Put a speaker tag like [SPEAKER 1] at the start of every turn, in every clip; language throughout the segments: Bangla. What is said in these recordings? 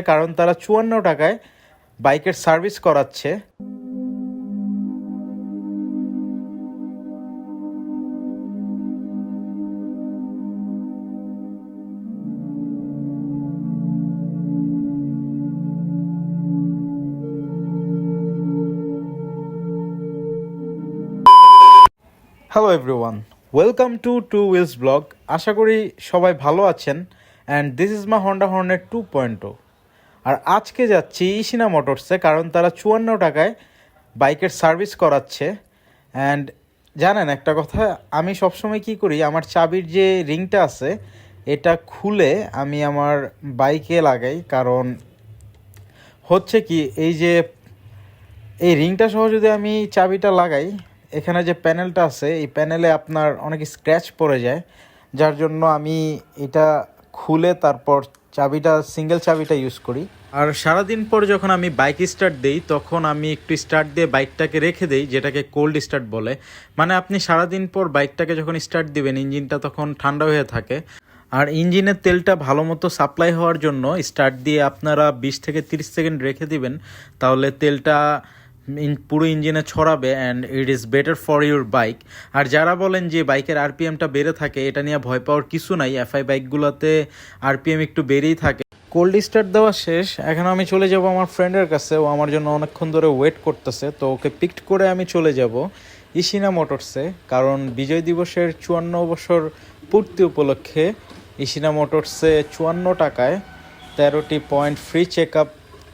[SPEAKER 1] কারণ তারা ৫৪ টাকায় বাইকের সার্ভিস করাচ্ছে। Hello everyone, welcome to two wheels blog. আশা করি সবাই ভালো আছেন। And this is my Honda Hornet 2.0। আর আজকে যাচ্ছি ইশিনা মোটরসে, কারণ তারা ৫৪ টাকায় বাইকের সার্ভিস করাচ্ছে। অ্যান্ড জানেন একটা কথা, আমি সবসময় কি করি, আমার চাবির যে রিংটা আছে এটা খুলে আমি আমার বাইকে লাগাই। কারণ হচ্ছে কি, এই রিংটা সহ যদি আমি চাবিটা লাগাই, এখানে যে প্যানেলটা আছে এই প্যানেলে আপনার অনেক স্ক্র্যাচ পড়ে যায়, যার জন্য আমি এটা খুলে তারপর সিঙ্গেল চাবিটা ইউজ করি। আর সারাদিন পর যখন আমি বাইক স্টার্ট দিই তখন আমি একটু স্টার্ট দিয়ে বাইকটাকে রেখে দিই, যেটাকে কোল্ড স্টার্ট বলে। মানে আপনি সারাদিন পর বাইকটাকে যখন স্টার্ট দিবেন ইঞ্জিনটা তখন ঠান্ডা হয়ে থাকে। আর ইঞ্জিনের তেলটা ভালো মতো সাপ্লাই হওয়ার জন্য স্টার্ট দিয়ে আপনারা 20 থেকে 30 সেকেন্ড রেখে দিবেন, তাহলে তেলটা পুরো ইঞ্জিনে ছড়াবে and it is better for your bike. আর যারা বলেন যে বাইকের আরপিএমটা বেড়ে থাকে, এটা নিয়ে ভয় পাওয়ার কিছু নাই। এফআই বাইকগুলোতে আরপিএম একটু বেড়েই থাকে। কোল্ড স্টার্ট দেওয়া শেষ, এখন আমি চলে যাব আমার ফ্রেন্ডের কাছে। ও আমার জন্য অনেকক্ষণ ধরে ওয়েট করতেছে, তো ওকে পিকড করে আমি চলে যাব ইশিনা মোটরসে। কারণ বিজয় দিবসের 54 বছর পূর্তি উপলক্ষে ইশিনা মোটরসে ৫৪ টাকায় 13টি পয়েন্ট ফ্রি চেক আপ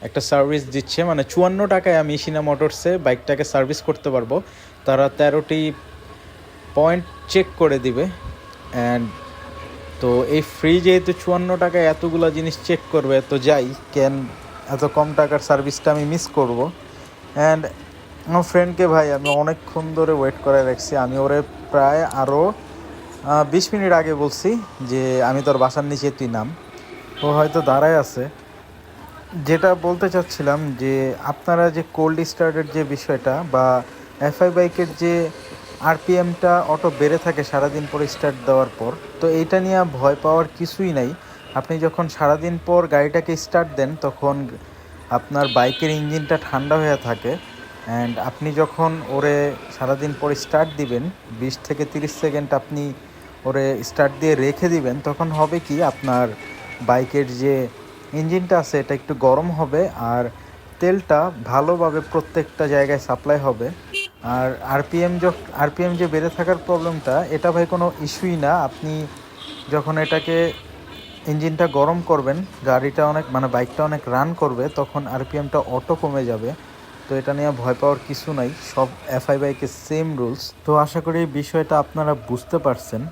[SPEAKER 1] একটা সার্ভিস দিচ্ছে। মানে ৫৪ টাকায় আমি ইশিনা মোটরসে বাইকটাকে সার্ভিস করতে পারবো। তারা 13টি পয়েন্ট চেক করে দিবে। অ্যান্ড তো এই ফ্রি যেহেতু ৫৪ টাকায় এতগুলো জিনিস চেক করবে, তো যাই কেন এত কম টাকার সার্ভিসটা আমি মিস করব। অ্যান্ড আমার ফ্রেন্ডকে ভাই আমি অনেকক্ষণ ধরে ওয়েট করে রাখছি। আমি ওরে প্রায় আরও 20 মিনিট আগে বলছি যে আমি তোর বাসার নিচে তুই নাম। ও হয়তো দাঁড়ায় আছে। যেটা বলতে চাচ্ছিলাম যে আপনারা যে কোল্ড স্টার্টের যে বিষয়টা বা এফআই বাইকের যে আরপিএমটা অটো বেড়ে থাকে সারাদিন পর স্টার্ট দেওয়ার পর, তো এইটা নিয়ে ভয় পাওয়ার কিছুই নাই। আপনি যখন সারাদিন পর গাড়িটাকে স্টার্ট দেন তখন আপনার বাইকের ইঞ্জিনটা ঠান্ডা হয়ে থাকে। অ্যান্ড আপনি যখন ওরে সারাদিন পর স্টার্ট দিবেন 20 থেকে 30 সেকেন্ড আপনি ওরে স্টার্ট দিয়ে রেখে দিবেন, তখন হবে কি আপনার বাইকের যে ইঞ্জিনটা আছে এটা একটু গরম হবে আর তেলটা ভালোভাবে প্রত্যেকটা জায়গায় সাপ্লাই হবে। আর আরপিএম যে বেড়ে থাকার প্রবলেমটা, এটা ভাই কোনো ইস্যুই না। আপনি যখন এটাকে ইঞ্জিনটা গরম করবেন, গাড়িটা বাইকটা অনেক রান করবে, তখন আরপিএমটা অটো কমে যাবে। তো এটা নিয়ে ভয় পাওয়ার কিছু নাই, সব এফআই বাইকের সেম রুলস। তো আশা করি এই বিষয়টা আপনারা বুঝতে পারছেন।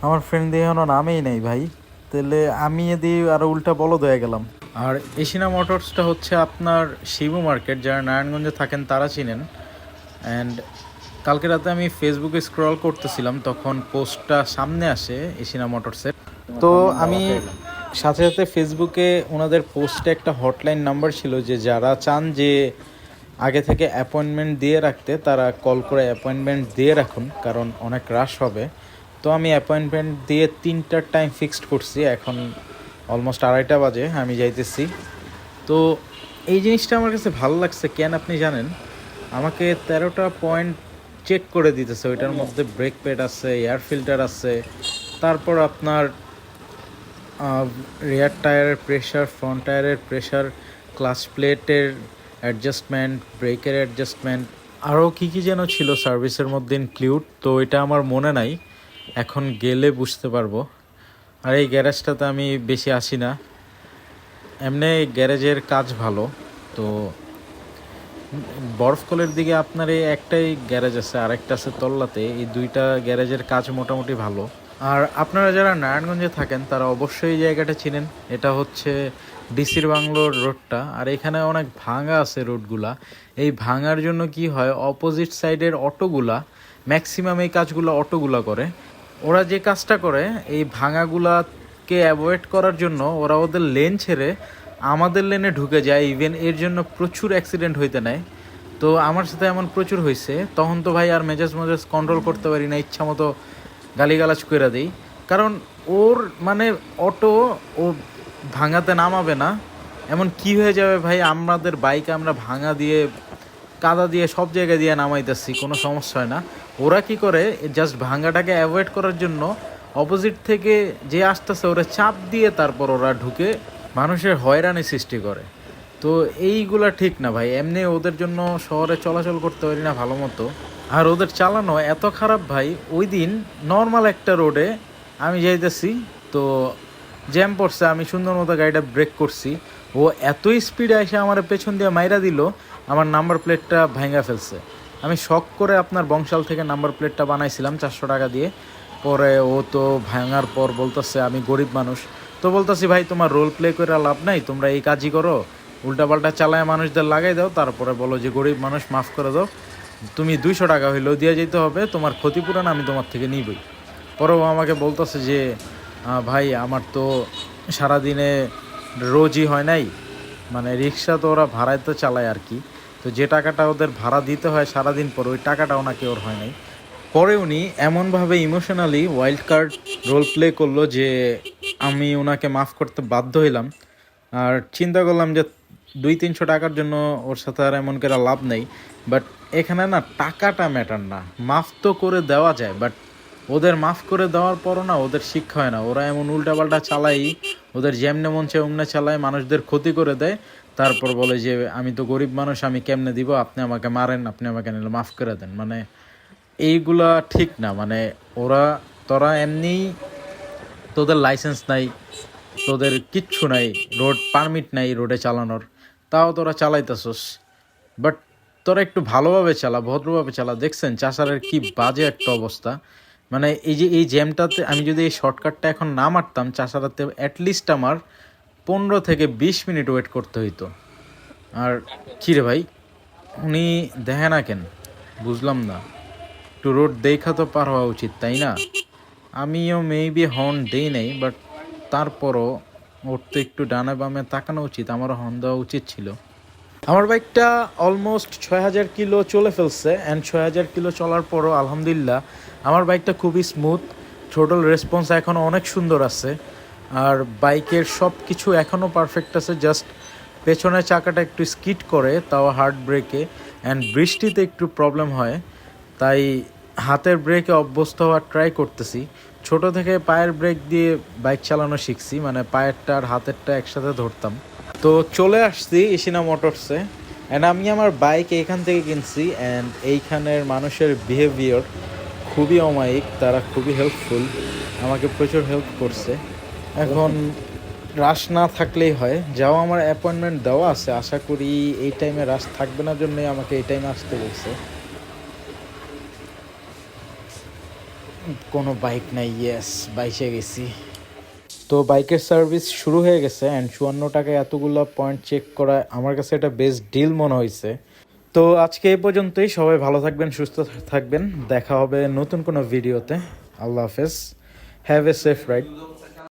[SPEAKER 1] আমার ফ্রেন্ড দিয়ে এখনো নামেই নেই ভাই, তাহলে আমি এদি আরও উল্টা বলদ হয়ে গেলাম। আর এশিনা মোটরসটা হচ্ছে আপনার শিবু মার্কেট, যারা নারায়ণগঞ্জে থাকেন তারা চিনেন। অ্যান্ড কালকে রাতে আমি ফেসবুকে স্ক্রল করতেছিলাম, তখন পোস্টটা সামনে আসে এশিনা মোটরসের। তো আমি সাথে সাথে ফেসবুকে ওনাদের পোস্টে একটা হটলাইন নাম্বার ছিল, যে যারা চান যে আগে থেকে অ্যাপয়েন্টমেন্ট দিয়ে রাখতে, তারা কল করে অ্যাপয়েন্টমেন্ট দিয়ে রাখুন, কারণ অনেক রাশ হবে। তো আমি অ্যাপয়েন্টমেন্ট দিয়ে 3টার টাইম ফিক্সড করছি। এখন অলমোস্ট 2:30 বাজে, আমি যাইতেছি। তো এই জিনিসটা আমার কাছে ভালো লাগছে। কেন আপনি জানেন, আমাকে 13টা পয়েন্ট চেক করে দিতেছে। ওইটার মধ্যে ব্রেক প্যাড আছে, এয়ার ফিল্টার আছে, তারপর আপনার রিয়ার টায়ারের প্রেশার, ফ্রন্ট টায়ারের প্রেশার, ক্লাচ প্লেটের অ্যাডজাস্টমেন্ট, ব্রেকের অ্যাডজাস্টমেন্ট, আরও কী কী যেন ছিল সার্ভিসের মধ্যে ইনক্লুড। তো এটা আমার মনে নাই, এখন গেলে বুঝতে পারবো। আর এই গ্যারেজটাতে আমি বেশি আসি না, এমনি গ্যারেজের কাজ ভালো। তো বরফকলের দিকে আপনার এই একটাই গ্যারেজ আছে, আরেকটা আছে তল্লাতে। এই 2টা গ্যারেজের কাজ মোটামুটি ভালো। আর আপনারা যারা নারায়ণগঞ্জে থাকেন তারা অবশ্যই এই জায়গাটা চিনেন। এটা হচ্ছে ডিসির বাংলোর রোডটা। আর এখানে অনেক ভাঙা আছে রোডগুলা। এই ভাঙার জন্য কি হয়, অপোজিট সাইডের অটোগুলা ম্যাক্সিমাম এই কাজগুলো অটোগুলা করে। ওরা যে কাজটা করে, এই ভাঙাগুলাকে অ্যাভয়েড করার জন্য ওরা ওদের লেন ছেড়ে আমাদের লেনে ঢুকে যায়। ইভেন এর জন্য প্রচুর অ্যাক্সিডেন্ট হইতে নেয়। তো আমার সাথে এমন প্রচুর হয়েছে, তখন তো ভাই আর মেজাজ কন্ট্রোল করতে পারি না, ইচ্ছা মতো গালিগালাজ করে দিই। কারণ ওর অটো ও ভাঙাতে নামাবে না, এমন কি হয়ে যাবে ভাই, আমাদের বাইক আমরা ভাঙা দিয়ে কাদা দিয়ে সব জায়গায় দিয়ে নামাইতেছি, কোনো সমস্যা হয় না। ওরা কি করে, জাস্ট ভাঙাটাকে অ্যাভয়েড করার জন্য অপোজিট থেকে যে আসতেছে ওরা চাপ দিয়ে তারপর ওরা ঢুকে মানুষের হয়রানি সৃষ্টি করে। তো এইগুলা ঠিক না ভাই, এমনি ওদের জন্য শহরে চলাচল করতে পারি না ভালো মতো। আর ওদের চালানো এত খারাপ ভাই, ওই দিন নর্মাল একটা রোডে আমি যাইতেছি, তো জ্যাম পড়ছে, আমি সুন্দর মতো গাড়িটা ব্রেক করছি, ও এতই স্পিডে এসে আমার পেছন দিয়ে মাইরা দিল, আমার নাম্বার প্লেটটা ভেঙে ফেলছে। আমি শখ করে আপনার বংশাল থেকে নাম্বার প্লেটটা বানাইছিলাম 400 টাকা দিয়ে। পরে ও তো ভাঙার পর বলতেছে আমি গরিব মানুষ। তো বলতেছি ভাই তোমার রোল প্লে করে লাভ নাই, তোমরা এই কাজই করো, উল্টাপাল্টা চালায় মানুষদের লাগাই দাও, তারপরে বলো যে গরিব মানুষ মাফ করে দাও, তুমি 200 টাকা হইলেও দিয়ে যেতে হবে, তোমার ক্ষতিপূরণ আমি তোমার থেকে নিবই। পরেও আমাকে বলতেছে যে ভাই আমার তো সারাদিনে রোজই হয় নাই, মানে রিক্সা তো ওরা ভাড়ায় তো চালায় আর কি, তো যে টাকাটা ওদের ভাড়া দিতে হয় সারাদিন পর ওই টাকাটাও নাকি ওর হয় নাই। পরে উনি এমনভাবে emotionally wild card role play করলো যে আমি ওনাকে মাফ করতে বাধ্য হইলাম। আর চিন্তা করলাম যে 200-300 টাকার জন্য ওর সাথে আর এমন করে লাভ নেই। বাট এখানে না টাকাটা ম্যাটার না, মাফ তো করে দেওয়া যায়, বাট ওদের মাফ করে দেওয়ার পরও না ওদের শিক্ষা হয় না, ওরা এমন উল্টাপাল্টা চালাই, ওদের যেমনে মন চায় অমনে চালায়, মানুষদের ক্ষতি করে দেয়, তারপর বলে যে আমি তো গরিব মানুষ, আমি কেমনে দিব, আপনি আমাকে মারেন, আপনি আমাকে নিলে মাফ করে দেন। মানে এইগুলা ঠিক না। মানে ওরা, তোরা এমনি, তোদের লাইসেন্স নাই, তোদের কিচ্ছু নাই, রোড পারমিট নাই রোডে চালানোর, তাও তোরা চালাইতেছস। বাট তোরা একটু ভালোভাবে চালা, ভদ্রভাবে চালা। দেখছেন চাষারের কি বাজে একটা অবস্থা। মানে এই যে এই জ্যামটাতে আমি যদি এই শর্টকাটটা এখন না মারতাম, চাষারাতে অ্যাটলিস্ট আমার 15 থেকে 20 মিনিট ওয়েট করতে হইতো। আর কী রে ভাই, উনি দেখে না কেন, বুঝলাম না। একটু রোড দেখা তো পার হওয়া উচিত, তাই না? আমিও মেবি হর্ন দেই নাই, বাট তারপরও ওর তো একটু ডানে বামে তাকানো উচিত, আমারও হর্ন দেওয়া উচিত ছিল। আমার বাইকটা অলমোস্ট 6000 কিলো চলে ফেলছে, অ্যান্ড 6000 কিলো চলার পরও আলহামদুলিল্লাহ আমার বাইকটা খুবই স্মুথ, থ্রোটল রেসপন্স এখনও অনেক সুন্দর আছে। আর বাইকের সব কিছু এখনও পারফেক্ট আছে, জাস্ট পেছনের চাকাটা একটু স্কিড করে, তাও হার্ড ব্রেকে, অ্যান্ড বৃষ্টিতে একটু প্রবলেম হয়, তাই হাতের ব্রেকে অভ্যস্ত হওয়ার ট্রাই করতেছি। ছোট থেকে পায়ের ব্রেক দিয়ে বাইক চালানো শিখছি, মানে পায়েরটা আর হাতেরটা একসাথে ধরতাম। তো চলে আসছি ইশিনা মোটরসে, অ্যান্ড আমি আমার বাইক এইখান থেকে কিনছি, অ্যান্ড এইখানের মানুষের বিহেভিয়ার খুবই অমায়িক, তারা খুবই হেল্পফুল, আমাকে প্রচুর হেল্প করছে। এখন রাশ না থাকলেই হয়, যাও আমার অ্যাপয়েন্টমেন্ট দেওয়া আছে, আশা করি এই টাইমে রাশ থাকবে না, জন্যই আমাকে এই টাইমে আসতে বলছে। কোনো বাইক নাই, ইয়েস বাইসে গেছি। তো বাইকের সার্ভিস শুরু হয়ে গেছে, অ্যান্ড 54 টাকায় এতগুলো পয়েন্ট চেক করা আমার কাছে এটা বেস্ট ডিল মনে হয়েছে। তো আজকে এই পর্যন্তই, সবাই ভালো থাকবেন, সুস্থ থাকবেন, দেখা হবে নতুন কোনো ভিডিওতে। আল্লাহ হাফেজ, হ্যাভ এ সেফ রাইড।